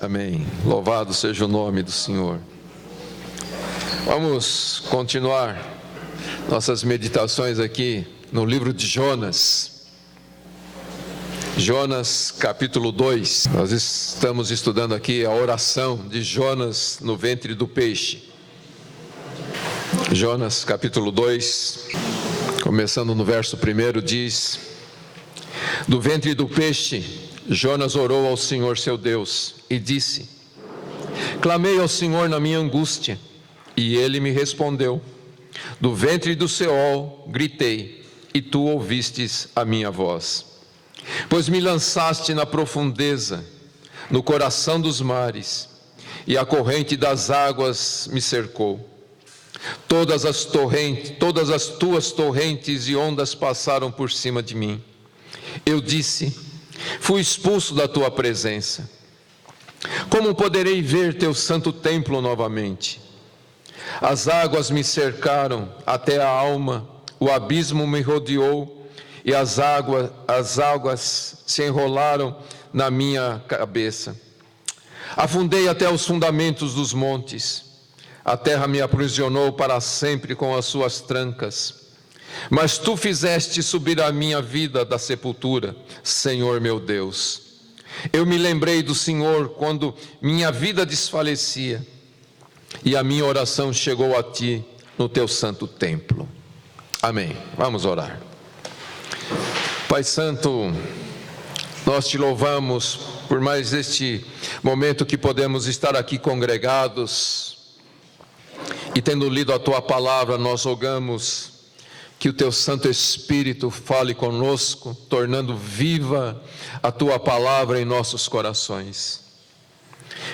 Amém. Louvado seja o nome do Senhor. Vamos continuar nossas meditações aqui no livro de Jonas. Jonas capítulo 2. Nós estamos estudando aqui a oração de Jonas no ventre do peixe. Jonas capítulo 2, começando no verso 1, diz: Do ventre do peixe Jonas orou ao Senhor seu Deus e disse: Clamei ao Senhor na minha angústia, e ele me respondeu. Do ventre do Seol gritei, e tu ouvistes a minha voz. Pois me lançaste na profundeza, no coração dos mares, e a corrente das águas me cercou. Todas as tuas torrentes e ondas passaram por cima de mim. Eu disse: fui expulso da tua presença. Como poderei ver teu santo templo novamente? As águas me cercaram até a alma, o abismo me rodeou, e as águas se enrolaram na minha cabeça. Afundei até os fundamentos dos montes. A terra me aprisionou para sempre com as suas trancas. Mas tu fizeste subir a minha vida da sepultura, Senhor meu Deus. Eu me lembrei do Senhor quando minha vida desfalecia, e a minha oração chegou a ti no teu santo templo. Amém. Vamos orar. Pai Santo, nós te louvamos por mais este momento que podemos estar aqui congregados, e tendo lido a tua palavra, nós rogamos que o teu Santo Espírito fale conosco, tornando viva a tua palavra em nossos corações.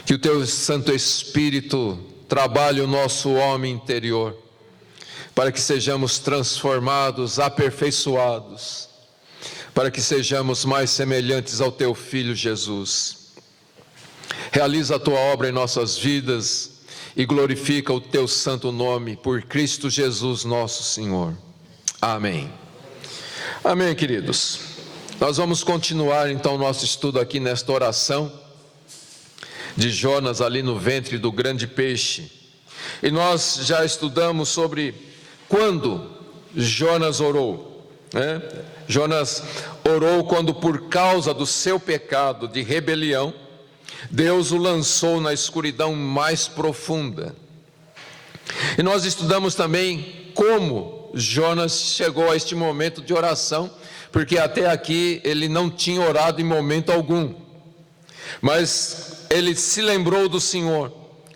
Que o teu Santo Espírito trabalhe o nosso homem interior, para que sejamos transformados, aperfeiçoados, para que sejamos mais semelhantes ao teu Filho Jesus. Realiza a tua obra em nossas vidas e glorifica o teu santo nome, por Cristo Jesus nosso Senhor. Amém. Amém, queridos. Nós vamos continuar então nosso estudo aqui nesta oração de Jonas ali no ventre do grande peixe. E nós já estudamos sobre quando Jonas orou, né? Jonas orou quando, por causa do seu pecado de rebelião, Deus o lançou na escuridão mais profunda. E nós estudamos também como Jonas chegou a este momento de oração, porque até aqui ele não tinha orado em momento algum. Mas ele se lembrou do Senhor,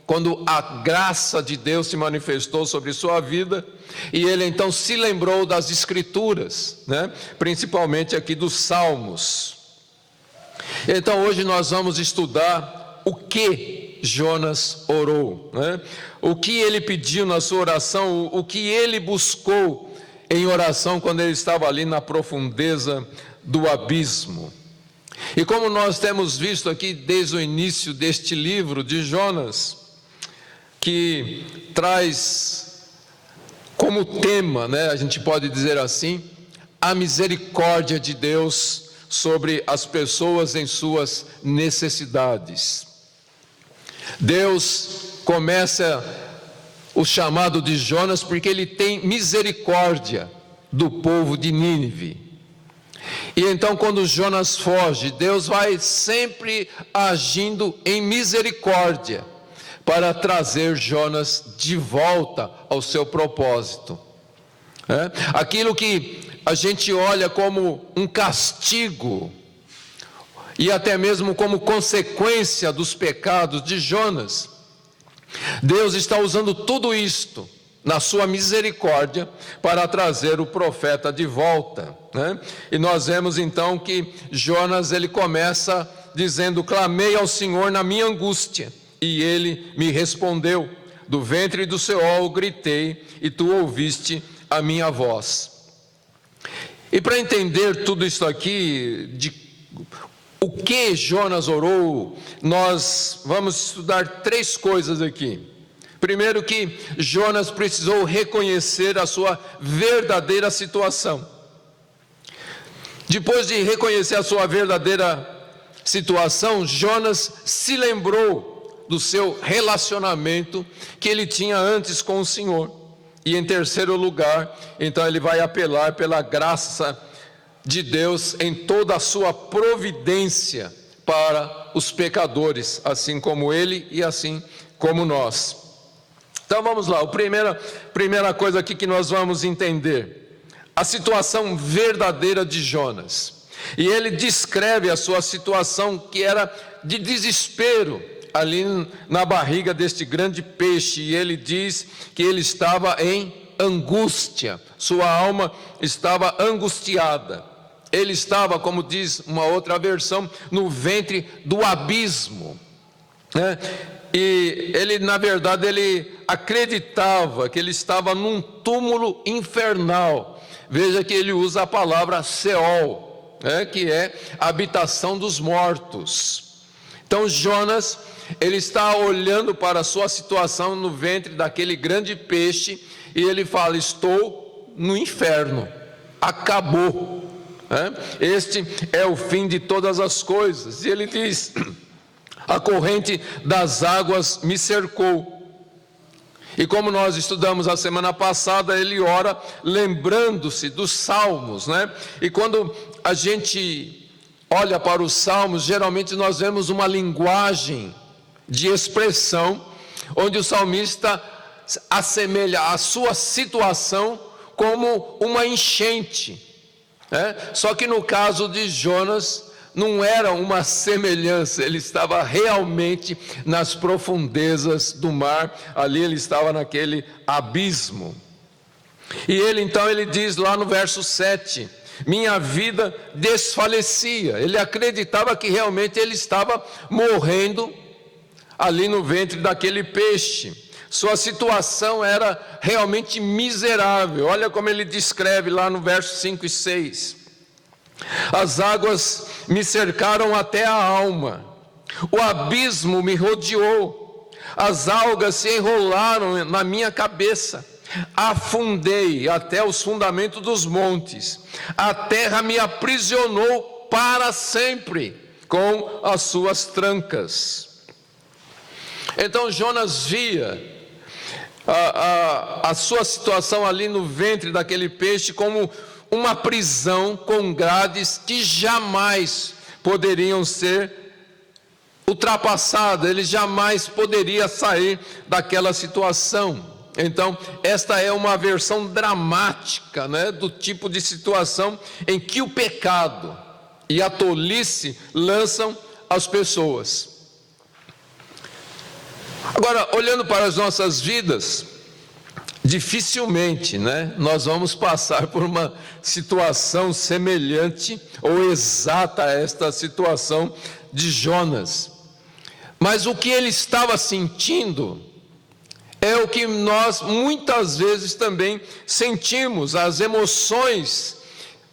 quando a graça de Deus se manifestou sobre sua vida, e ele então se lembrou das Escrituras, né? Principalmente aqui dos Salmos. Então hoje nós vamos estudar o que Jonas orou, né? O que ele pediu na sua oração, o que ele buscou em oração quando ele estava ali na profundeza do abismo. E como nós temos visto aqui desde o início deste livro de Jonas, que traz como tema, né, a gente pode dizer assim, a misericórdia de Deus sobre as pessoas em suas necessidades. Deus começa o chamado de Jonas porque ele tem misericórdia do povo de Nínive. E então quando Jonas foge, Deus vai sempre agindo em misericórdia para trazer Jonas de volta ao seu propósito. Aquilo que a gente olha como um castigo e até mesmo como consequência dos pecados de Jonas, Deus está usando tudo isto na sua misericórdia para trazer o profeta de volta, né? E nós vemos então que Jonas ele começa dizendo: clamei ao Senhor na minha angústia, e ele me respondeu. Do ventre do Seol gritei, e tu ouviste a minha voz. E para entender tudo isso aqui, de o que Jonas orou, nós vamos estudar três coisas aqui. Primeiro, que Jonas precisou reconhecer a sua verdadeira situação. Depois de reconhecer a sua verdadeira situação, Jonas se lembrou do seu relacionamento que ele tinha antes com o Senhor. E em terceiro lugar, então ele vai apelar pela graça de Deus em toda a sua providência para os pecadores, assim como ele e assim como nós. Então vamos lá, a primeira coisa aqui que nós vamos entender, a situação verdadeira de Jonas. E ele descreve a sua situação, que era de desespero ali na barriga deste grande peixe, e ele diz que ele estava em angústia, sua alma estava angustiada. Ele estava, como diz uma outra versão, no ventre do abismo, né? E ele, na verdade, ele acreditava que ele estava num túmulo infernal. Veja que ele usa a palavra Seol, né? Que é a habitação dos mortos. Então Jonas, ele está olhando para a sua situação no ventre daquele grande peixe, e ele fala: estou no inferno, acabou. Este é o fim de todas as coisas. E ele diz: a corrente das águas me cercou. E como nós estudamos a semana passada, ele ora lembrando-se dos salmos, né? E quando a gente olha para os salmos, geralmente nós vemos uma linguagem de expressão, onde o salmista assemelha a sua situação como uma enchente. Só que no caso de Jonas, não era uma semelhança, ele estava realmente nas profundezas do mar, ali ele estava naquele abismo. E ele então, ele diz lá no verso 7, minha vida desfalecia. Ele acreditava que realmente ele estava morrendo ali no ventre daquele peixe. Sua situação era realmente miserável. Olha como ele descreve lá no verso 5 e 6. As águas me cercaram até a alma, o abismo me rodeou, as algas se enrolaram na minha cabeça, afundei até os fundamentos dos montes, a terra me aprisionou para sempre com as suas trancas. Então Jonas via a sua situação ali no ventre daquele peixe como uma prisão com grades que jamais poderiam ser ultrapassadas, ele jamais poderia sair daquela situação. Então, esta é uma versão dramática, né, do tipo de situação em que o pecado e a tolice lançam as pessoas. Agora, olhando para as nossas vidas, dificilmente, né, nós vamos passar por uma situação semelhante ou exata a esta situação de Jonas. Mas o que ele estava sentindo é o que nós muitas vezes também sentimos. As emoções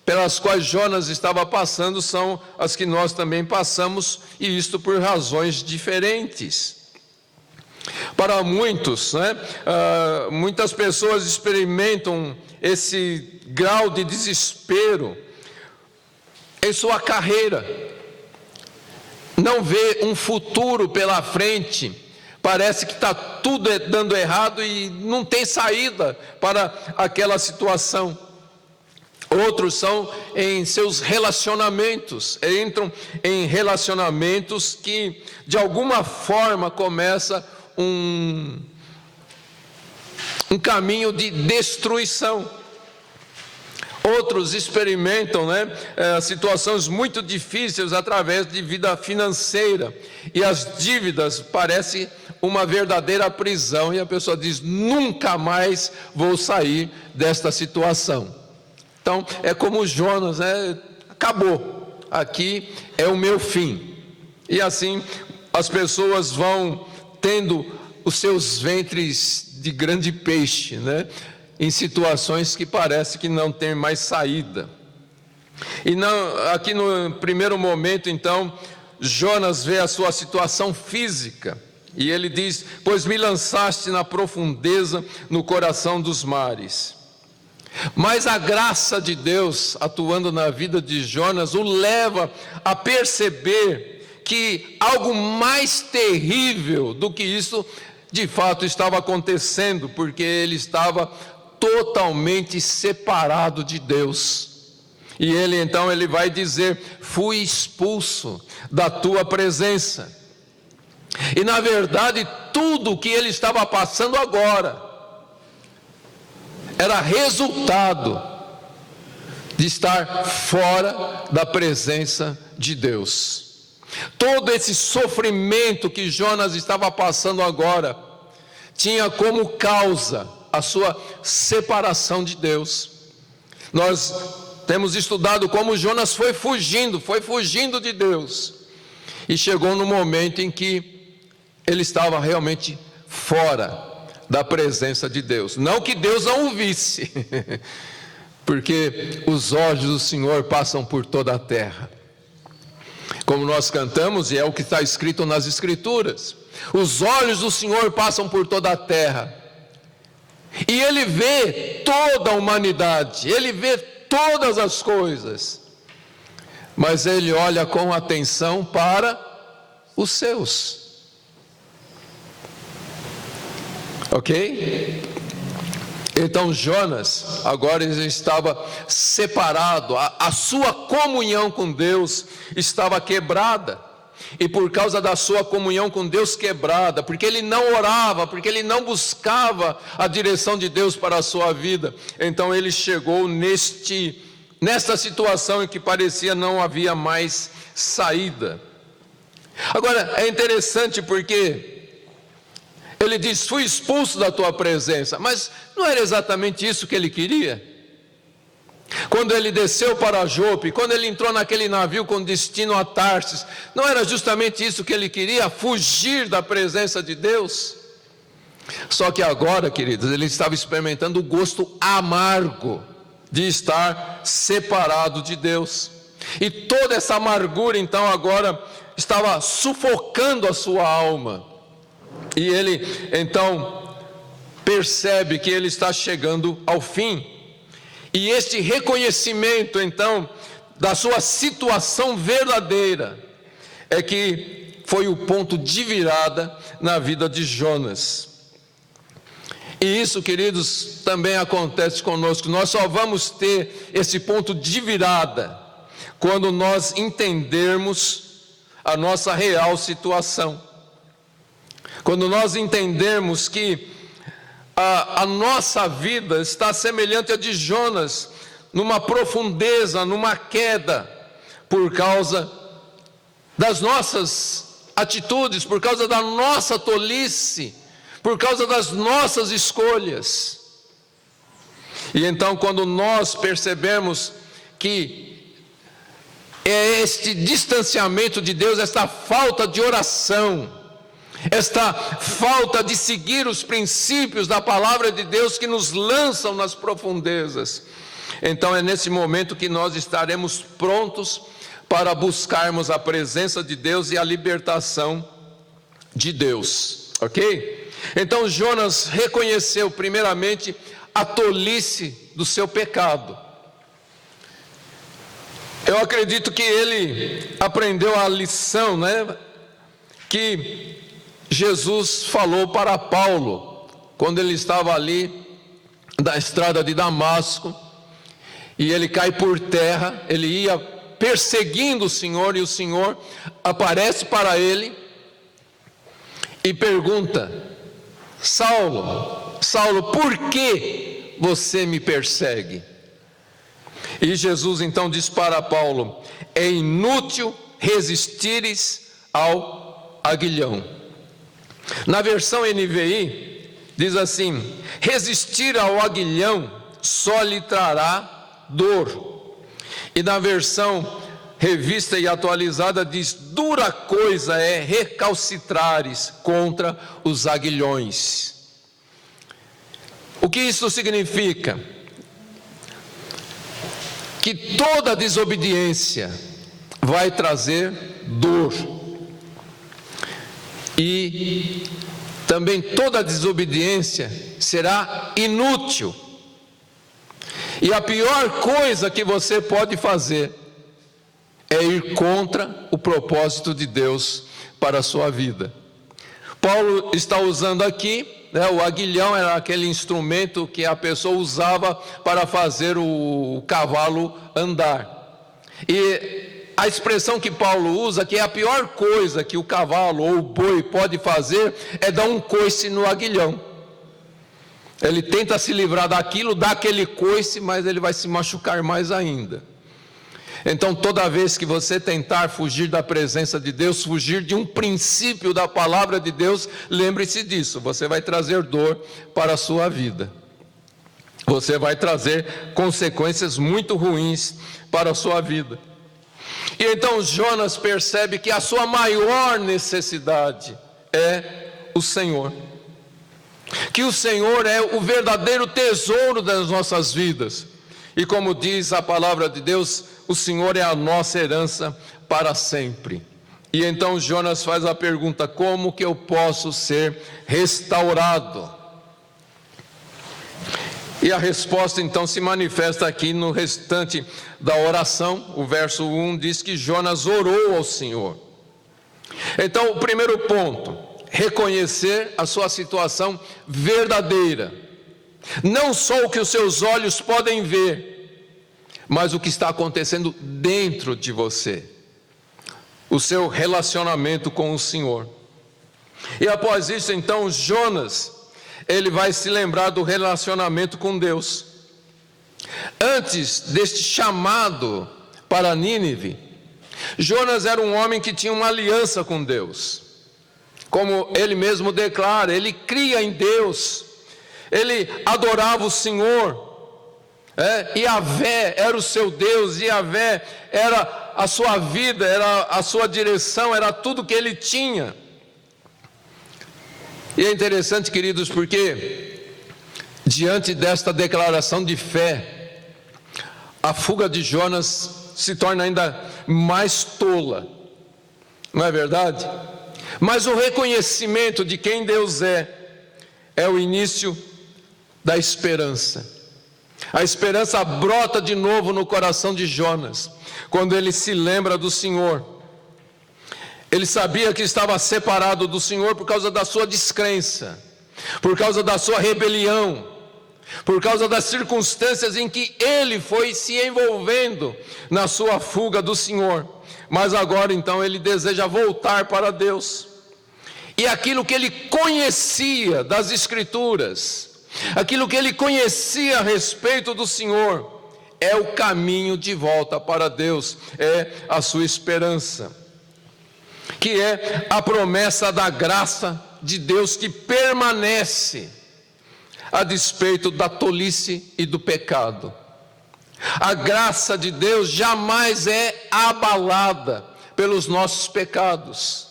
pelas quais Jonas estava passando são as que nós também passamos, e isto por razões diferentes. Para muitos, né, muitas pessoas experimentam esse grau de desespero em sua carreira, não vê um futuro pela frente, parece que está tudo dando errado e não tem saída para aquela situação. Outros são em seus relacionamentos, entram em relacionamentos que de alguma forma começa um caminho de destruição. Outros experimentam, né, situações muito difíceis através de vida financeira, e as dívidas parecem uma verdadeira prisão, e a pessoa diz: nunca mais vou sair desta situação. Então é como Jonas, né, acabou, aqui é o meu fim. E assim as pessoas vão tendo os seus ventres de grande peixe, né, em situações que parece que não tem mais saída. E não, aqui no primeiro momento, então, Jonas vê a sua situação física, e ele diz: pois me lançaste na profundeza, no coração dos mares. Mas a graça de Deus atuando na vida de Jonas o leva a perceber que algo mais terrível do que isso de fato estava acontecendo, porque ele estava totalmente separado de Deus. E ele vai dizer: fui expulso da tua presença. E na verdade tudo o que ele estava passando agora era resultado de estar fora da presença de Deus. Todo esse sofrimento que Jonas estava passando agora tinha como causa a sua separação de Deus. Nós temos estudado como Jonas foi fugindo de Deus, e chegou no momento em que ele estava realmente fora da presença de Deus. Não que Deus não o visse, porque os olhos do Senhor passam por toda a terra. Como nós cantamos, e é o que está escrito nas Escrituras: os olhos do Senhor passam por toda a terra, e Ele vê toda a humanidade, Ele vê todas as coisas, mas Ele olha com atenção para os seus. Ok? Então Jonas agora estava separado, a sua comunhão com Deus estava quebrada. E por causa da sua comunhão com Deus quebrada, porque ele não orava, porque ele não buscava a direção de Deus para a sua vida, então ele chegou nesta situação em que parecia não havia mais saída. Agora é interessante porque ele diz: fui expulso da tua presença. Mas não era exatamente isso que ele queria? Quando ele desceu para Jope, quando ele entrou naquele navio com destino a Tarsis, não era justamente isso que ele queria? Fugir da presença de Deus? Só que agora, queridos, ele estava experimentando o gosto amargo de estar separado de Deus. E toda essa amargura então agora estava sufocando a sua alma. E ele então percebe que ele está chegando ao fim. E este reconhecimento então da sua situação verdadeira é que foi o ponto de virada na vida de Jonas. E isso, queridos, também acontece conosco. Nós só vamos ter esse ponto de virada quando nós entendermos a nossa real situação. Quando nós entendermos que a nossa vida está semelhante à de Jonas, numa profundeza, numa queda, por causa das nossas atitudes, por causa da nossa tolice, por causa das nossas escolhas. E então, quando nós percebemos que é este distanciamento de Deus, esta falta de oração, esta falta de seguir os princípios da palavra de Deus que nos lançam nas profundezas, então é nesse momento que nós estaremos prontos para buscarmos a presença de Deus e a libertação de Deus, ok? Então Jonas reconheceu primeiramente a tolice do seu pecado. Eu acredito que ele aprendeu a lição, que Jesus falou para Paulo, quando ele estava ali na estrada de Damasco, e ele cai por terra. Ele ia perseguindo o Senhor, e o Senhor aparece para ele e pergunta: Saulo, Saulo, por que você me persegue? E Jesus então diz para Paulo: é inútil resistires ao aguilhão. Na versão NVI, diz assim: resistir ao aguilhão só lhe trará dor. E na versão revista e atualizada diz: dura coisa é recalcitrares contra os aguilhões. O que isso significa? Que toda desobediência vai trazer dor. E também toda desobediência será inútil. E a pior coisa que você pode fazer é ir contra o propósito de Deus para a sua vida. Paulo está usando aqui, o aguilhão era aquele instrumento que a pessoa usava para fazer o cavalo andar. E a expressão que Paulo usa, que é a pior coisa que o cavalo ou o boi pode fazer, é dar um coice no aguilhão. Ele tenta se livrar daquilo, dá aquele coice, mas ele vai se machucar mais ainda. Então, toda vez que você tentar fugir da presença de Deus, fugir de um princípio da palavra de Deus, lembre-se disso, você vai trazer dor para a sua vida. Você vai trazer consequências muito ruins para a sua vida. E então Jonas percebe que a sua maior necessidade é o Senhor. Que o Senhor é o verdadeiro tesouro das nossas vidas. E como diz a palavra de Deus, o Senhor é a nossa herança para sempre. E então Jonas faz a pergunta: como que eu posso ser restaurado? E a resposta então se manifesta aqui no restante da oração. O verso 1 diz que Jonas orou ao Senhor. Então, o primeiro ponto: reconhecer a sua situação verdadeira. Não só o que os seus olhos podem ver, mas o que está acontecendo dentro de você. O seu relacionamento com o Senhor. E após isso, então, Jonas, ele vai se lembrar do relacionamento com Deus. Antes deste chamado para Nínive, Jonas era um homem que tinha uma aliança com Deus. Como ele mesmo declara, ele cria em Deus, ele adorava o Senhor, Yahvé era o seu Deus, Yahvé era a sua vida, era a sua direção, era tudo que ele tinha. E é interessante, queridos, porque diante desta declaração de fé, a fuga de Jonas se torna ainda mais tola, não é verdade? Mas o reconhecimento de quem Deus é o início da esperança. A esperança brota de novo no coração de Jonas, quando ele se lembra do Senhor. Ele sabia que estava separado do Senhor por causa da sua descrença, por causa da sua rebelião, por causa das circunstâncias em que ele foi se envolvendo na sua fuga do Senhor. Mas agora então ele deseja voltar para Deus. E aquilo que ele conhecia das Escrituras, aquilo que ele conhecia a respeito do Senhor, é o caminho de volta para Deus, é a sua esperança, que é a promessa da graça de Deus que permanece a despeito da tolice e do pecado. A graça de Deus jamais é abalada pelos nossos pecados.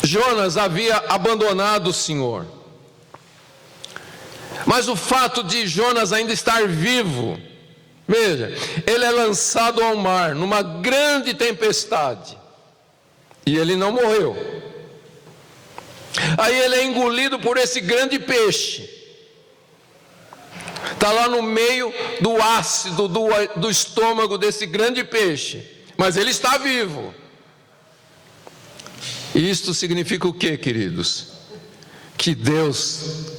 Jonas havia abandonado o Senhor, mas o fato de Jonas ainda estar vivo, veja, ele é lançado ao mar numa grande tempestade e ele não morreu. Aí ele é engolido por esse grande peixe, está lá no meio do ácido do estômago desse grande peixe, mas ele está vivo. E isto significa o que, queridos? Que Deus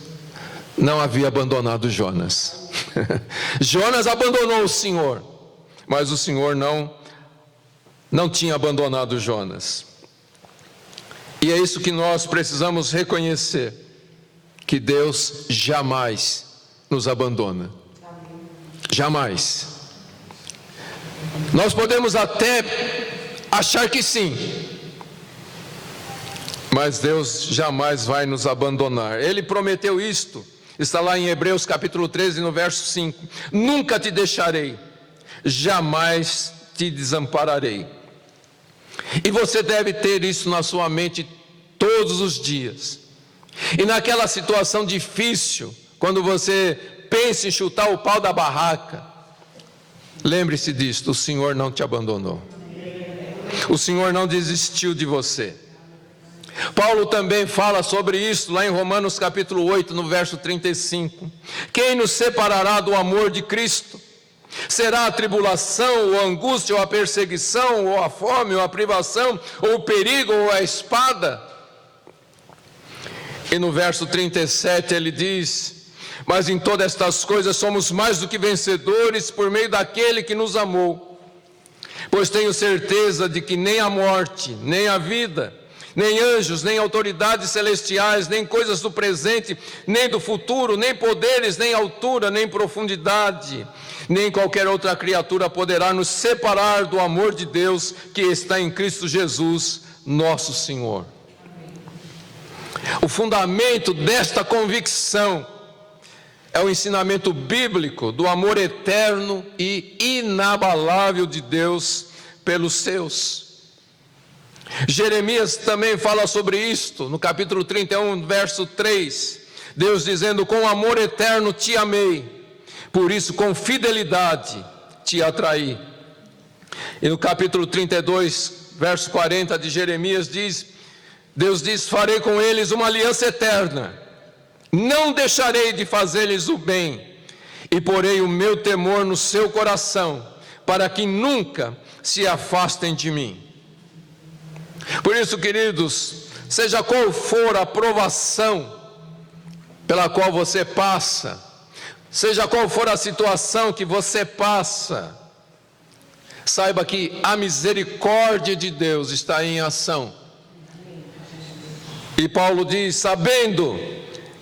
não havia abandonado Jonas. Jonas abandonou o Senhor, mas o Senhor não tinha abandonado Jonas. E é isso que nós precisamos reconhecer, que Deus jamais nos abandona. Jamais. Nós podemos até achar que sim, mas Deus jamais vai nos abandonar. Ele prometeu isto, está lá em Hebreus capítulo 13, no verso 5: nunca te deixarei, jamais te desampararei. E você deve ter isso na sua mente todos os dias. E naquela situação difícil, quando você pensa em chutar o pau da barraca, lembre-se disto: o Senhor não te abandonou. O Senhor não desistiu de você. Paulo também fala sobre isso lá em Romanos capítulo 8, no verso 35. Quem nos separará do amor de Cristo? Será a tribulação, ou a angústia, ou a perseguição, ou a fome, ou a privação, ou o perigo, ou a espada? E no verso 37 ele diz: mas em todas estas coisas somos mais do que vencedores por meio daquele que nos amou. Pois tenho certeza de que nem a morte, nem a vida, nem anjos, nem autoridades celestiais, nem coisas do presente, nem do futuro, nem poderes, nem altura, nem profundidade, nem qualquer outra criatura poderá nos separar do amor de Deus que está em Cristo Jesus, nosso Senhor. O fundamento desta convicção é o ensinamento bíblico do amor eterno e inabalável de Deus pelos seus. Jeremias também fala sobre isto, no capítulo 31, verso 3. Deus dizendo: com amor eterno te amei, por isso com fidelidade te atraí. E no capítulo 32, verso 40 de Jeremias Deus diz: farei com eles uma aliança eterna, não deixarei de fazer-lhes o bem, e porei o meu temor no seu coração, para que nunca se afastem de mim. Por isso, queridos, seja qual for a provação pela qual você passa, seja qual for a situação que você passa, saiba que a misericórdia de Deus está em ação. E Paulo diz: sabendo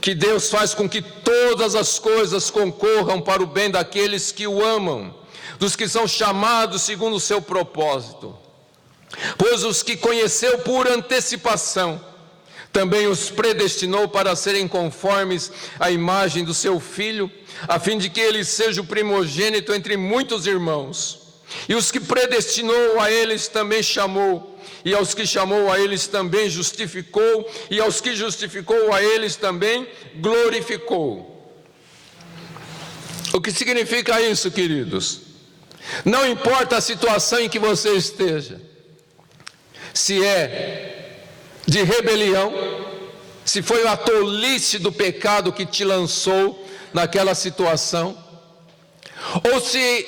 que Deus faz com que todas as coisas concorram para o bem daqueles que o amam, dos que são chamados segundo o seu propósito. Pois os que conheceu por antecipação, também os predestinou para serem conformes à imagem do seu Filho, a fim de que ele seja o primogênito entre muitos irmãos. E os que predestinou, a eles também chamou, e aos que chamou, a eles também justificou, e aos que justificou, a eles também glorificou. O que significa isso, queridos? Não importa a situação em que você esteja, se é de rebelião, se foi a tolice do pecado que te lançou naquela situação, ou se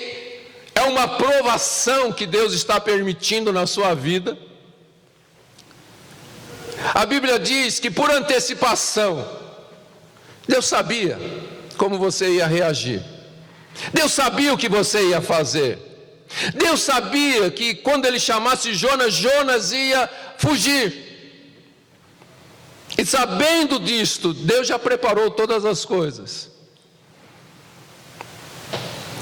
é uma provação que Deus está permitindo na sua vida. A Bíblia diz que por antecipação, Deus sabia como você ia reagir, Deus sabia o que você ia fazer, Deus sabia que quando Ele chamasse Jonas, Jonas ia fugir. E sabendo disto, Deus já preparou todas as coisas.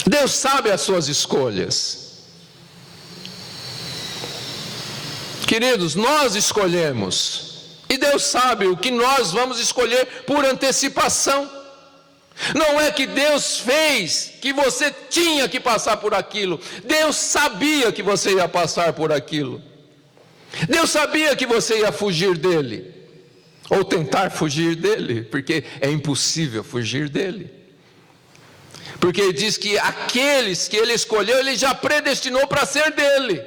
Deus sabe as suas escolhas. Queridos, nós escolhemos, e Deus sabe o que nós vamos escolher por antecipação. Não é que Deus fez que você tinha que passar por aquilo. Deus sabia que você ia passar por aquilo. Deus sabia que você ia fugir dele, ou tentar fugir dele, porque é impossível fugir dele. Porque ele diz que aqueles que ele escolheu, ele já predestinou para ser dele.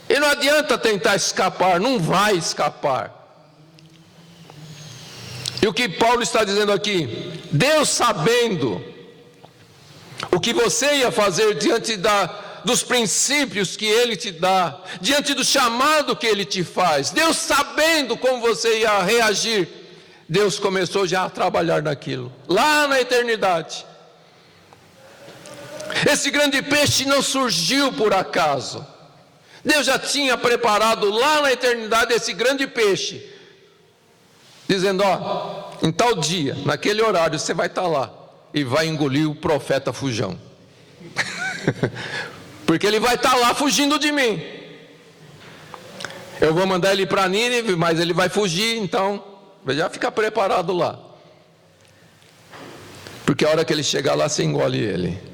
E não adianta tentar escapar, não vai escapar. E o que Paulo está dizendo aqui? Deus sabendo o que você ia fazer diante dos princípios que Ele te dá, diante do chamado que Ele te faz, Deus sabendo como você ia reagir, Deus começou já a trabalhar naquilo, lá na eternidade. Esse grande peixe não surgiu por acaso. Deus já tinha preparado lá na eternidade esse grande peixe, dizendo: ó, em tal dia, naquele horário, você vai estar lá e vai engolir o profeta fujão. Porque ele vai estar lá fugindo de mim. Eu vou mandar ele para Nínive, mas ele vai fugir, então já fica preparado lá. Porque a hora que ele chegar lá, você engole ele.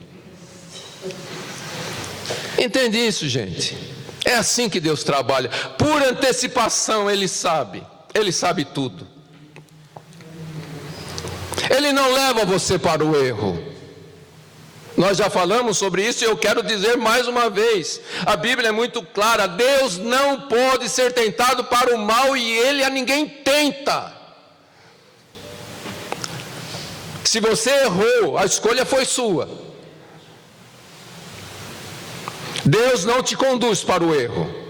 Entende isso, gente? É assim que Deus trabalha. Por antecipação Ele sabe tudo. Ele não leva você para o erro. Nós já falamos sobre isso e eu quero dizer mais uma vez. A Bíblia é muito clara: Deus não pode ser tentado para o mal e Ele a ninguém tenta. Se você errou, a escolha foi sua. Deus não te conduz para o erro.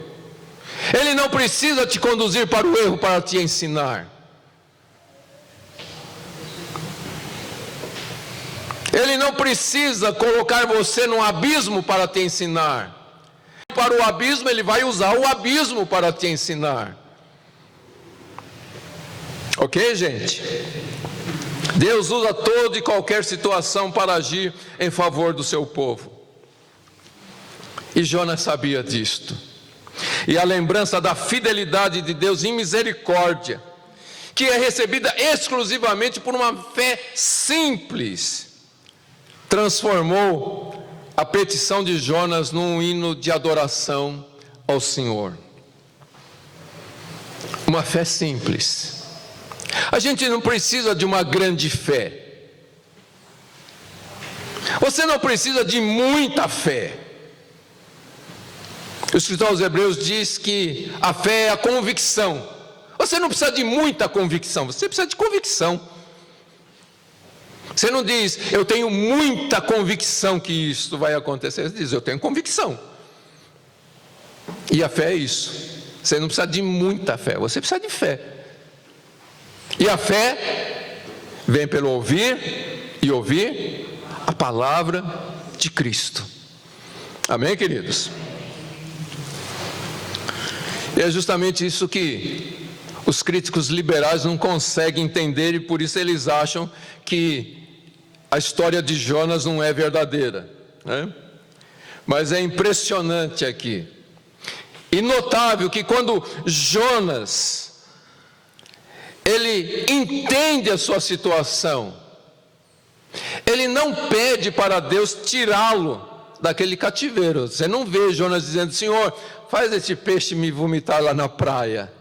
Ele não precisa te conduzir para o erro para te ensinar. Ele não precisa colocar você num abismo para te ensinar. Para o abismo, Ele vai usar o abismo para te ensinar. Ok, gente? Deus usa toda e qualquer situação para agir em favor do seu povo. E Jonas sabia disto. E a lembrança da fidelidade de Deus em misericórdia, que é recebida exclusivamente por uma fé simples, transformou a petição de Jonas num hino de adoração ao Senhor. Uma fé simples. A gente não precisa de uma grande fé. Você não precisa de muita fé. O escritor aos Hebreus diz que a fé é a convicção. Você não precisa de muita convicção, você precisa de convicção. Você não diz, eu tenho muita convicção que isso vai acontecer. Você diz, eu tenho convicção. E a fé é isso. Você não precisa de muita fé, você precisa de fé. E a fé vem pelo ouvir e ouvir a palavra de Cristo. Amém, queridos? E é justamente isso que os críticos liberais não conseguem entender, e por isso eles acham que a história de Jonas não é verdadeira, né? Mas é impressionante aqui e notável que quando Jonas ele entende a sua situação, ele não pede para Deus tirá-lo daquele cativeiro. Você não vê Jonas dizendo, Senhor, faz esse peixe me vomitar lá na praia.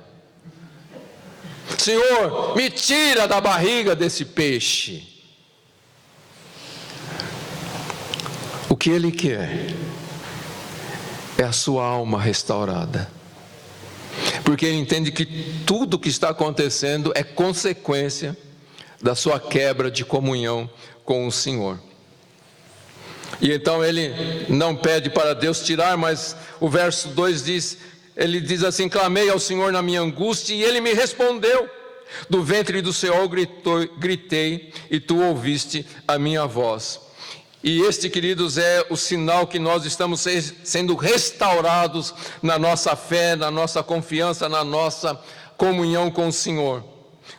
Senhor, me tira da barriga desse peixe. O que ele quer é a sua alma restaurada. Porque ele entende que tudo que está acontecendo é consequência da sua quebra de comunhão com o Senhor. E então ele não pede para Deus tirar, mas o verso 2 diz, ele diz assim, clamei ao Senhor na minha angústia e Ele me respondeu. Do ventre do Senhor gritei e Tu ouviste a minha voz. E este, queridos, é o sinal que nós estamos sendo restaurados na nossa fé, na nossa confiança, na nossa comunhão com o Senhor.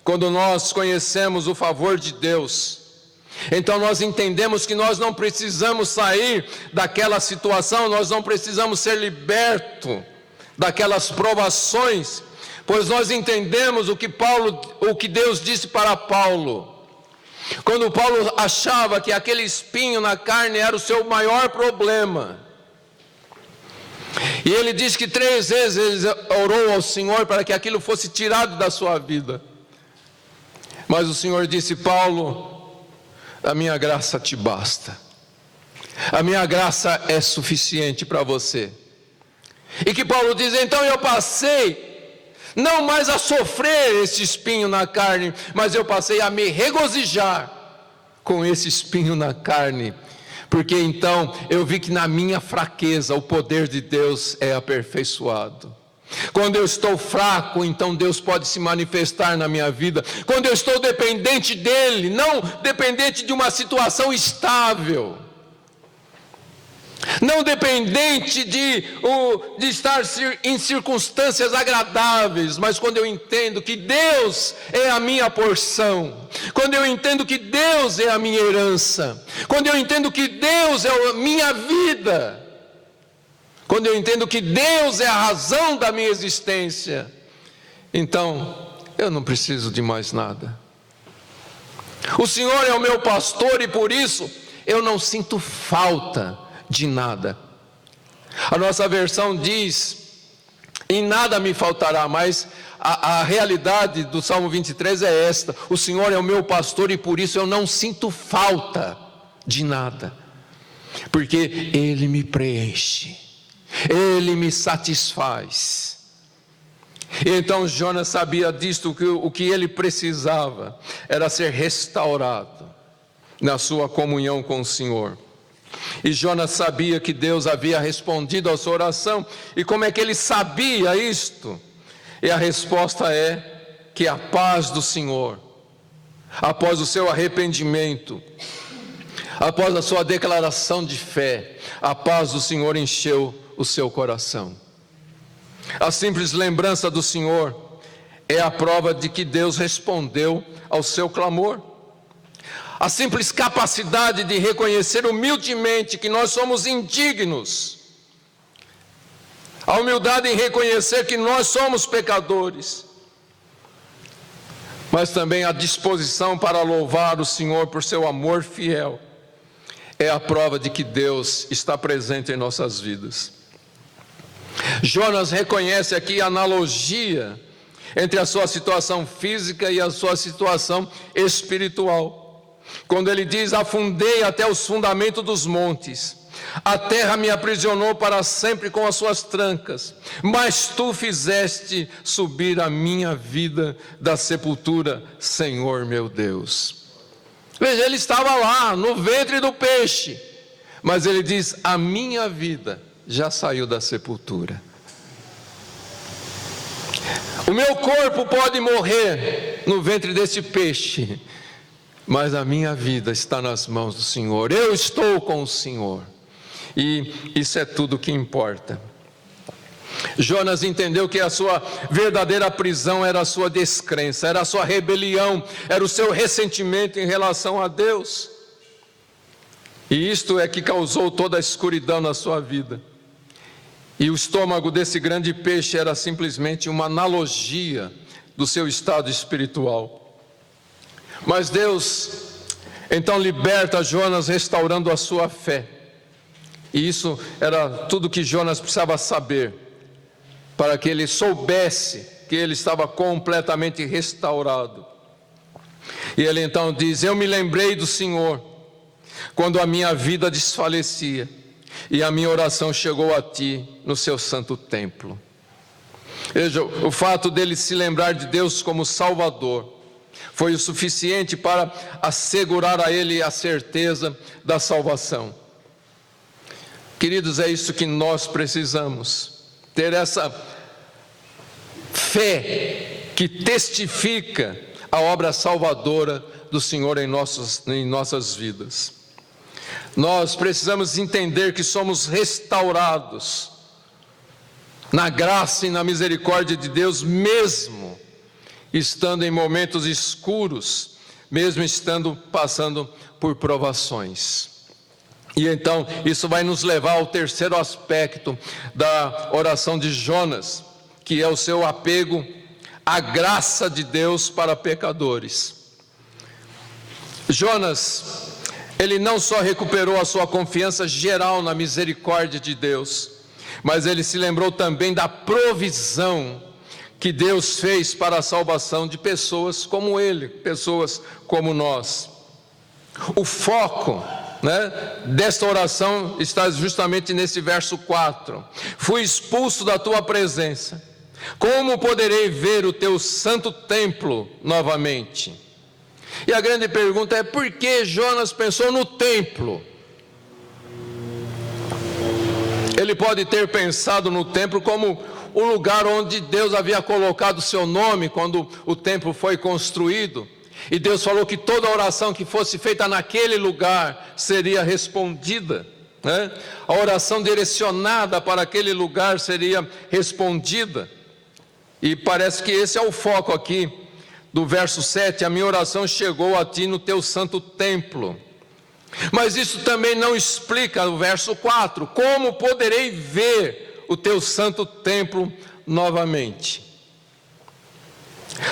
Quando nós conhecemos o favor de Deus, então nós entendemos que nós não precisamos sair daquela situação, nós não precisamos ser libertos daquelas provações, pois nós entendemos o que Deus disse para Paulo. Quando Paulo achava que aquele espinho na carne era o seu maior problema, e ele diz que 3 vezes ele orou ao Senhor para que aquilo fosse tirado da sua vida, mas o Senhor disse, Paulo, a minha graça te basta, a minha graça é suficiente para você. E que Paulo diz, então eu passei não mais a sofrer esse espinho na carne, mas eu passei a me regozijar com esse espinho na carne, porque então eu vi que na minha fraqueza o poder de Deus é aperfeiçoado. Quando eu estou fraco, então Deus pode se manifestar na minha vida. Quando eu estou dependente dEle, não dependente de uma situação estável, não dependente de estar em circunstâncias agradáveis, mas quando eu entendo que Deus é a minha porção, quando eu entendo que Deus é a minha herança, quando eu entendo que Deus é a minha vida, quando eu entendo que Deus é a razão da minha existência, então eu não preciso de mais nada. O Senhor é o meu pastor e por isso eu não sinto falta de nada. A nossa versão diz, em nada me faltará, mas a realidade do Salmo 23 é esta, o Senhor é o meu pastor e por isso eu não sinto falta de nada. porque Ele me preenche, Ele me satisfaz. E então Jonas sabia disto, que o que ele precisava era ser restaurado na sua comunhão com o Senhor. E Jonas sabia que Deus havia respondido à sua oração. E como é que ele sabia isto? E a resposta é que a paz do Senhor, após o seu arrependimento, após a sua declaração de fé, a paz do Senhor encheu o seu coração. A simples lembrança do Senhor é a prova de que Deus respondeu ao seu clamor. A simples capacidade de reconhecer humildemente que nós somos indignos, a humildade em reconhecer que nós somos pecadores, mas também a disposição para louvar o Senhor por seu amor fiel, é a prova de que Deus está presente em nossas vidas. Jonas reconhece aqui a analogia entre a sua situação física e a sua situação espiritual, quando ele diz: afundei até os fundamentos dos montes, a terra me aprisionou para sempre com as suas trancas, mas tu fizeste subir a minha vida da sepultura, Senhor meu Deus. Veja, ele estava lá no ventre do peixe, mas ele diz: a minha vida já saiu da sepultura. O meu corpo pode morrer no ventre desse peixe, mas a minha vida está nas mãos do Senhor. Eu estou com o Senhor, e isso é tudo que importa. Jonas entendeu que a sua verdadeira prisão era a sua descrença, era a sua rebelião, era o seu ressentimento em relação a Deus. E isto é que causou toda a escuridão na sua vida. E o estômago desse grande peixe era simplesmente uma analogia do seu estado espiritual. Mas Deus então liberta Jonas, restaurando a sua fé. E isso era tudo que Jonas precisava saber, para que ele soubesse que ele estava completamente restaurado. E ele então diz: eu me lembrei do Senhor quando a minha vida desfalecia, e a minha oração chegou a ti no seu santo templo. Veja, o fato dele se lembrar de Deus como Salvador foi o suficiente para assegurar a ele a certeza da salvação. Queridos, é isso que nós precisamos, ter essa fé que testifica a obra salvadora do Senhor em nossas vidas. Nós precisamos entender que somos restaurados na graça e na misericórdia de Deus, mesmo estando em momentos escuros, mesmo estando passando por provações. E então isso vai nos levar ao terceiro aspecto da oração de Jonas, que é o seu apego à graça de Deus para pecadores. Jonas, ele não só recuperou a sua confiança geral na misericórdia de Deus, mas ele se lembrou também da provisão que Deus fez para a salvação de pessoas como ele, pessoas como nós. O foco, desta oração está justamente nesse verso 4. Fui expulso da tua presença, como poderei ver o teu santo templo novamente? E a grande pergunta é: por que Jonas pensou no templo? Ele pode ter pensado no templo como o lugar onde Deus havia colocado o seu nome quando o templo foi construído. E Deus falou que toda oração que fosse feita naquele lugar seria respondida, A oração direcionada para aquele lugar seria respondida. E parece que esse é o foco aqui do verso 7, a minha oração chegou a ti no teu santo templo. Mas isso também não explica o verso 4, como poderei ver o teu santo templo novamente?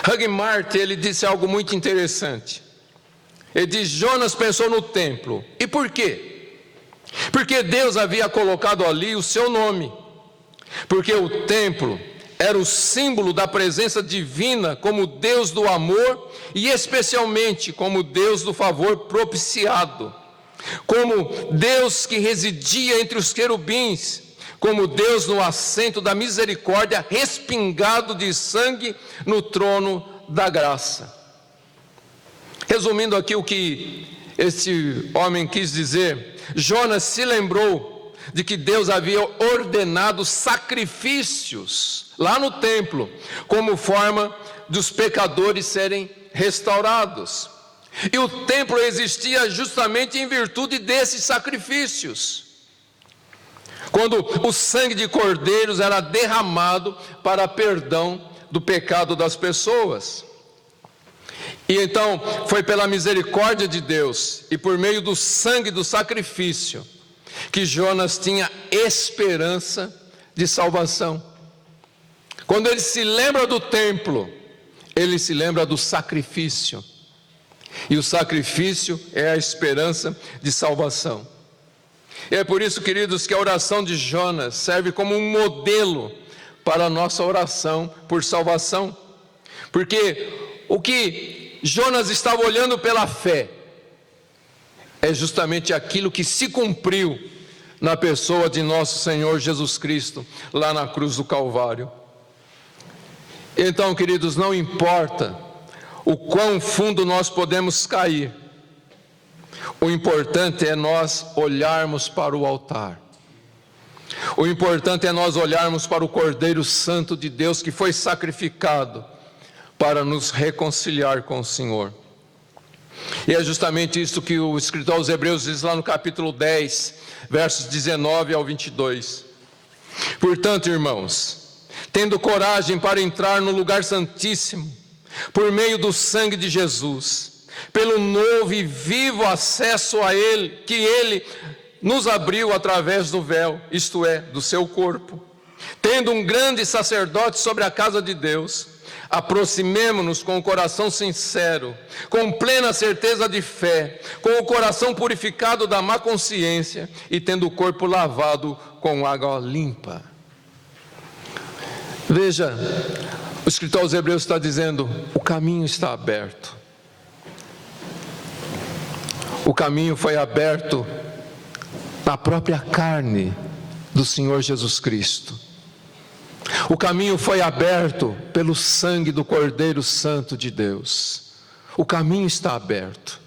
Hugh Martin, ele disse algo muito interessante. Ele diz: Jonas pensou no templo. E por quê? Porque Deus havia colocado ali o seu nome. Porque o templo era o símbolo da presença divina como Deus do amor e especialmente como Deus do favor propiciado. como Deus que residia entre os querubins, como Deus no assento da misericórdia, respingado de sangue no trono da graça. Resumindo aqui o que este homem quis dizer, Jonas se lembrou de que Deus havia ordenado sacrifícios lá no templo, como forma dos pecadores serem restaurados. E o templo existia justamente em virtude desses sacrifícios, quando o sangue de cordeiros era derramado para perdão do pecado das pessoas. E então foi pela misericórdia de Deus e por meio do sangue do sacrifício que Jonas tinha esperança de salvação. Quando ele se lembra do templo, ele se lembra do sacrifício. E o sacrifício é a esperança de salvação. E é por isso, queridos, que a oração de Jonas serve como um modelo para a nossa oração por salvação. Porque o que Jonas estava olhando pela fé é justamente aquilo que se cumpriu na pessoa de nosso Senhor Jesus Cristo, lá na cruz do Calvário. Então, queridos, não importa o quão fundo nós podemos cair, o importante é nós olharmos para o altar. O importante é nós olharmos para o Cordeiro Santo de Deus que foi sacrificado para nos reconciliar com o Senhor. E é justamente isso que o escritor aos Hebreus diz lá no capítulo 10, versos 19 ao 22. Portanto, irmãos, tendo coragem para entrar no lugar santíssimo, por meio do sangue de Jesus, pelo novo e vivo acesso a Ele, que Ele nos abriu através do véu, isto é, do seu corpo, tendo um grande sacerdote sobre a casa de Deus, aproximemo-nos com o coração sincero, com plena certeza de fé, com o coração purificado da má consciência e tendo o corpo lavado com água limpa. Veja, o escritor aos Hebreus está dizendo, o caminho está aberto. O caminho foi aberto na própria carne do Senhor Jesus Cristo. O caminho foi aberto pelo sangue do Cordeiro Santo de Deus. O caminho está aberto.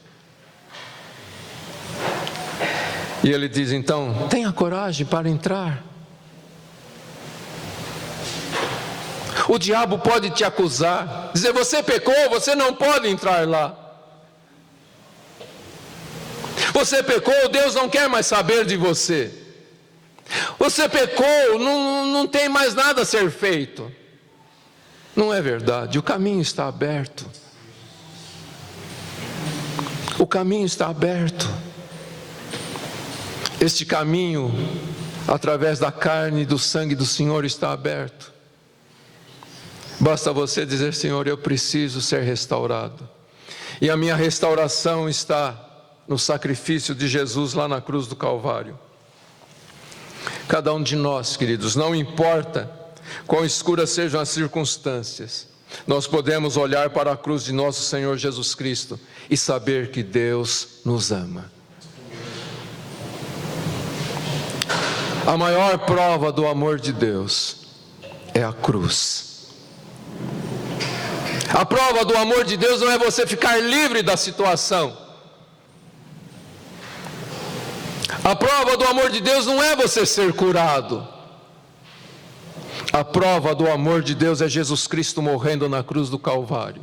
E ele diz então, tenha coragem para entrar. O diabo pode te acusar, dizer, você pecou, você não pode entrar lá. Você pecou, Deus não quer mais saber de você. Você pecou, não tem mais nada a ser feito. Não é verdade, o caminho está aberto. O caminho está aberto. Este caminho, através da carne e do sangue do Senhor, está aberto. Basta você dizer, Senhor, eu preciso ser restaurado. E a minha restauração está no sacrifício de Jesus lá na cruz do Calvário. Cada um de nós, queridos, não importa quão escuras sejam as circunstâncias, nós podemos olhar para a cruz de nosso Senhor Jesus Cristo e saber que Deus nos ama. A maior prova do amor de Deus é a cruz. A prova do amor de Deus não é você ficar livre da situação. A prova do amor de Deus não é você ser curado. A prova do amor de Deus é Jesus Cristo morrendo na cruz do Calvário,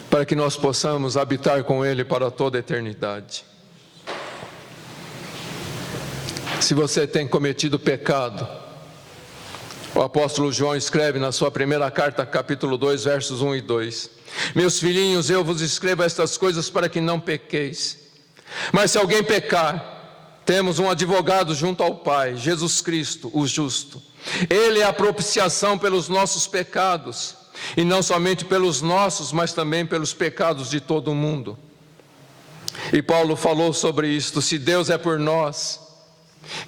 para que nós possamos habitar com Ele para toda a eternidade. Se você tem cometido pecado, o apóstolo João escreve na sua primeira carta, capítulo 2, versos 1 e 2. Meus filhinhos, eu vos escrevo estas coisas para que não pequeis. Mas se alguém pecar, temos um advogado junto ao Pai, Jesus Cristo, o justo. Ele é a propiciação pelos nossos pecados, e não somente pelos nossos, mas também pelos pecados de todo o mundo. E Paulo falou sobre isto, se Deus é por nós,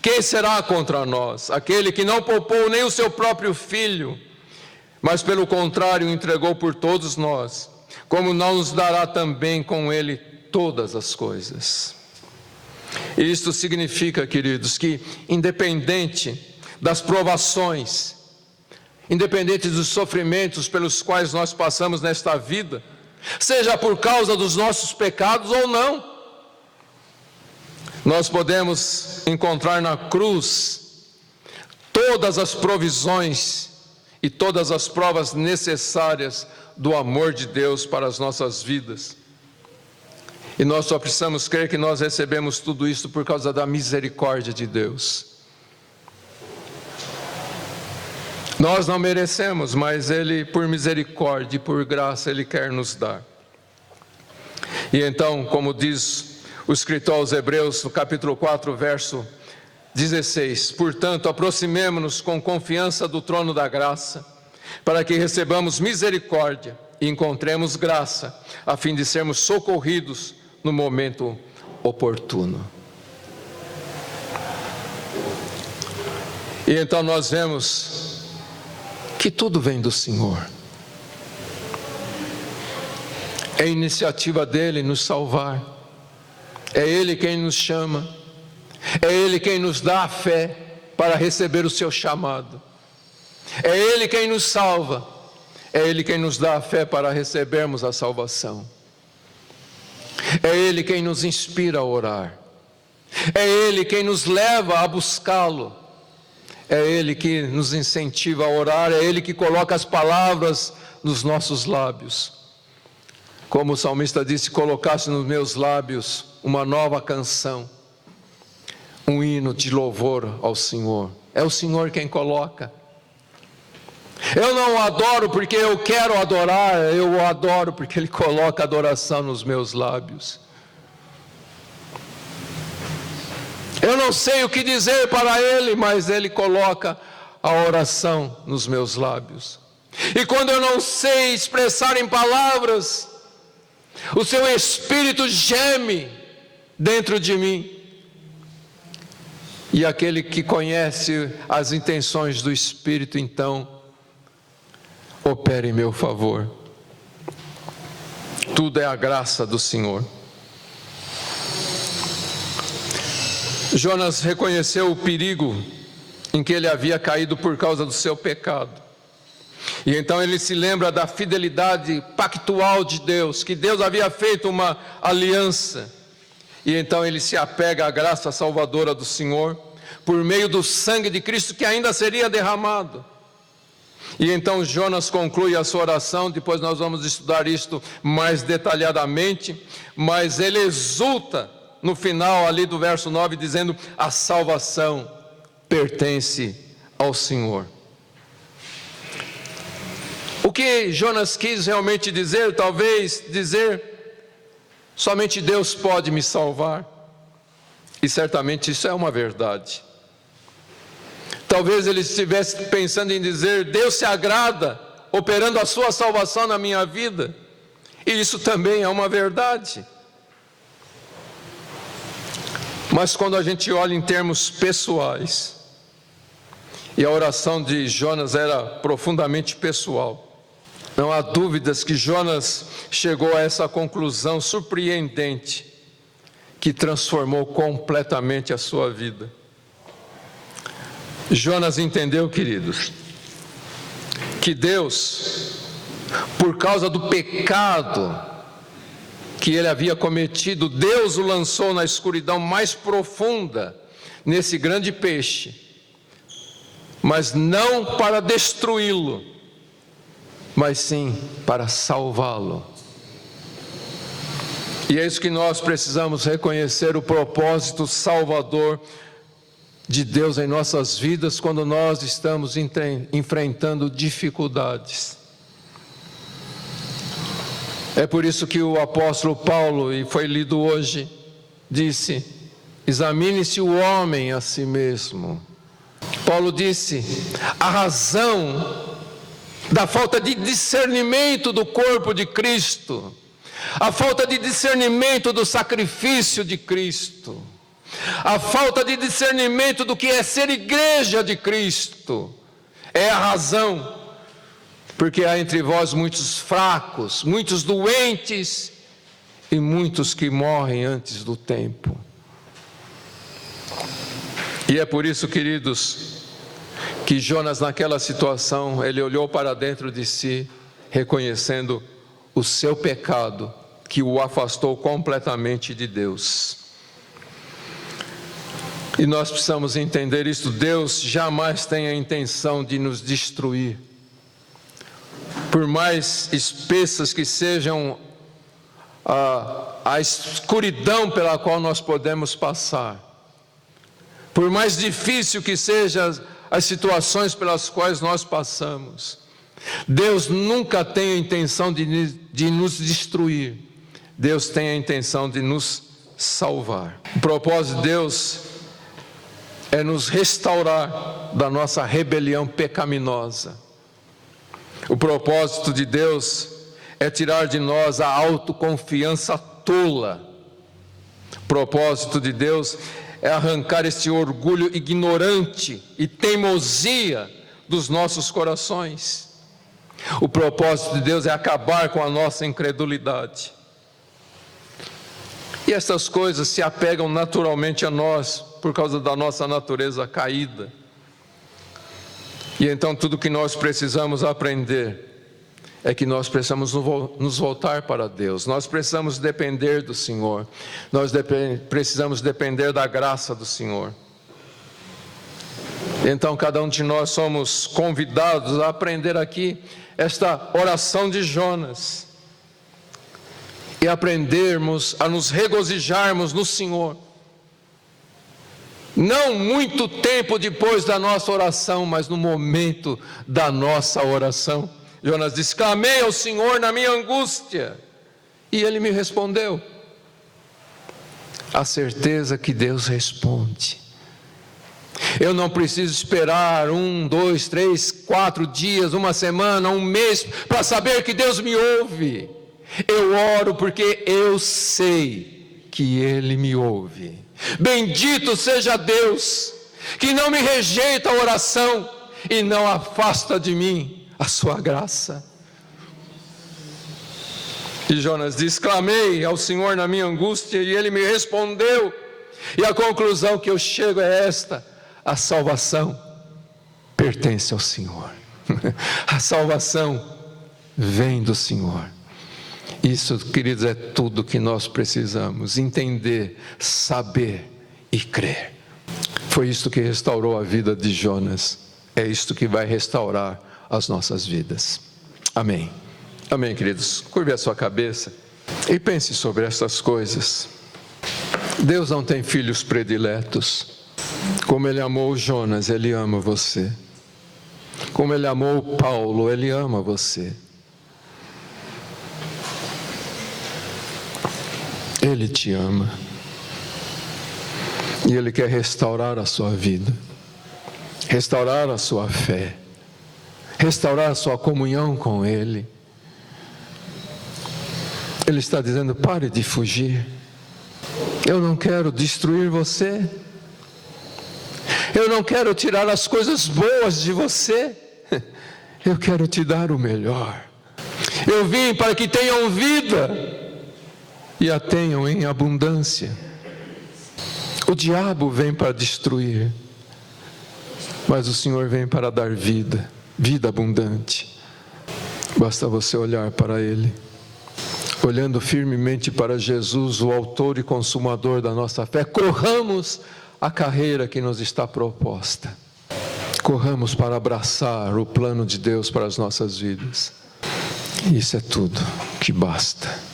quem será contra nós? Aquele que não poupou nem o seu próprio filho, mas pelo contrário o entregou por todos nós, como não nos dará também com ele todas as coisas? Isto significa, queridos, que independente das provações, independente dos sofrimentos pelos quais nós passamos nesta vida, seja por causa dos nossos pecados ou não, nós podemos encontrar na cruz todas as provisões e todas as provas necessárias do amor de Deus para as nossas vidas. E nós só precisamos crer que nós recebemos tudo isso por causa da misericórdia de Deus. Nós não merecemos, mas Ele, por misericórdia e por graça, Ele quer nos dar. E então, como diz o escritor aos Hebreus, no capítulo 4, verso 16: portanto, aproximemo-nos com confiança do trono da graça, para que recebamos misericórdia e encontremos graça, a fim de sermos socorridos no momento oportuno. E então nós vemos que tudo vem do Senhor. É iniciativa dEle nos salvar. É Ele quem nos chama. É Ele quem nos dá a fé para receber o seu chamado. É Ele quem nos salva. É Ele quem nos dá a fé para recebermos a salvação. É Ele quem nos inspira a orar. É Ele quem nos leva a buscá-lo. É Ele que nos incentiva a orar. É Ele que coloca as palavras nos nossos lábios. Como o salmista disse: colocasse nos meus lábios uma nova canção, um hino de louvor ao Senhor. É o Senhor quem coloca. Eu não o adoro porque eu quero adorar, eu o adoro porque Ele coloca adoração nos meus lábios. Eu não sei o que dizer para Ele, mas Ele coloca a oração nos meus lábios. E quando eu não sei expressar em palavras, o seu Espírito geme dentro de mim. E aquele que conhece as intenções do Espírito, então, opera em meu favor. Tudo é a graça do Senhor. Jonas reconheceu o perigo em que ele havia caído por causa do seu pecado. E então ele se lembra da fidelidade pactual de Deus, que Deus havia feito uma aliança. E então ele se apega à graça salvadora do Senhor, por meio do sangue de Cristo que ainda seria derramado. E então Jonas conclui a sua oração. Depois nós vamos estudar isto mais detalhadamente, mas ele exulta no final ali do verso 9, dizendo: a salvação pertence ao Senhor. O que Jonas quis realmente dizer? Talvez dizer: somente Deus pode me salvar. E certamente isso é uma verdade. Talvez ele estivesse pensando em dizer: Deus se agrada operando a sua salvação na minha vida. E isso também é uma verdade. Mas quando a gente olha em termos pessoais, e a oração de Jonas era profundamente pessoal, não há dúvidas que Jonas chegou a essa conclusão surpreendente, que transformou completamente a sua vida. Jonas entendeu, queridos, que Deus, por causa do pecado que ele havia cometido, Deus o lançou na escuridão mais profunda, nesse grande peixe, mas não para destruí-lo, mas sim para salvá-lo. E é isso que nós precisamos reconhecer: o propósito salvador de Deus em nossas vidas quando nós estamos enfrentando dificuldades. É por isso que o apóstolo Paulo, e foi lido hoje, disse: examine-se o homem a si mesmo. Paulo disse: a razão da falta de discernimento do corpo de Cristo, a falta de discernimento do sacrifício de Cristo, a falta de discernimento do que é ser igreja de Cristo, é a razão porque há entre vós muitos fracos, muitos doentes e muitos que morrem antes do tempo. E é por isso, queridos, que Jonas naquela situação, ele olhou para dentro de si, reconhecendo o seu pecado, que o afastou completamente de Deus. E nós precisamos entender isso. Deus jamais tem a intenção de nos destruir. Por mais espessas que sejam a escuridão pela qual nós podemos passar, por mais difícil que sejam as situações pelas quais nós passamos, Deus nunca tem a intenção de nos destruir. Deus tem a intenção de nos salvar. O propósito de Deus é nos restaurar da nossa rebelião pecaminosa. O propósito de Deus é tirar de nós a autoconfiança tola. O propósito de Deus é arrancar este orgulho ignorante e teimosia dos nossos corações. O propósito de Deus é acabar com a nossa incredulidade. E essas coisas se apegam naturalmente a nós, por causa da nossa natureza caída. E então tudo que nós precisamos aprender é que nós precisamos nos voltar para Deus. Nós precisamos depender do Senhor. Nós precisamos depender da graça do Senhor. Então cada um de nós somos convidados a aprender aqui esta oração de Jonas e aprendermos a nos regozijarmos no Senhor. Não muito tempo depois da nossa oração, mas no momento da nossa oração. Jonas disse: clamei ao Senhor na minha angústia, e Ele me respondeu. A certeza que Deus responde. Eu não preciso esperar 1, 2, 3, 4 dias, uma semana, um mês, para saber que Deus me ouve. Eu oro porque eu sei que Ele me ouve. Bendito seja Deus, que não me rejeita a oração e não afasta de mim a sua graça. E Jonas diz: clamei ao Senhor na minha angústia e Ele me respondeu. E a conclusão que eu chego é esta: a salvação pertence ao Senhor. A salvação vem do Senhor. Isso, queridos, é tudo que nós precisamos entender, saber e crer. Foi isto que restaurou a vida de Jonas. É isto que vai restaurar as nossas vidas. Amém. Amém, queridos. Curve a sua cabeça e pense sobre essas coisas. Deus não tem filhos prediletos. Como Ele amou Jonas, Ele ama você. Como Ele amou Paulo, Ele ama você. Ele te ama. E Ele quer restaurar a sua vida, restaurar a sua fé, restaurar a sua comunhão com Ele. Ele está dizendo: pare de fugir. Eu não quero destruir você. Eu não quero tirar as coisas boas de você. Eu quero te dar o melhor. Eu vim para que tenham vida e a tenham em abundância. O diabo vem para destruir, mas o Senhor vem para dar vida, vida abundante. Basta você olhar para Ele, olhando firmemente para Jesus, o autor e consumador da nossa fé. Corramos a carreira que nos está proposta. Corramos para abraçar o plano de Deus para as nossas vidas. Isso é tudo que basta.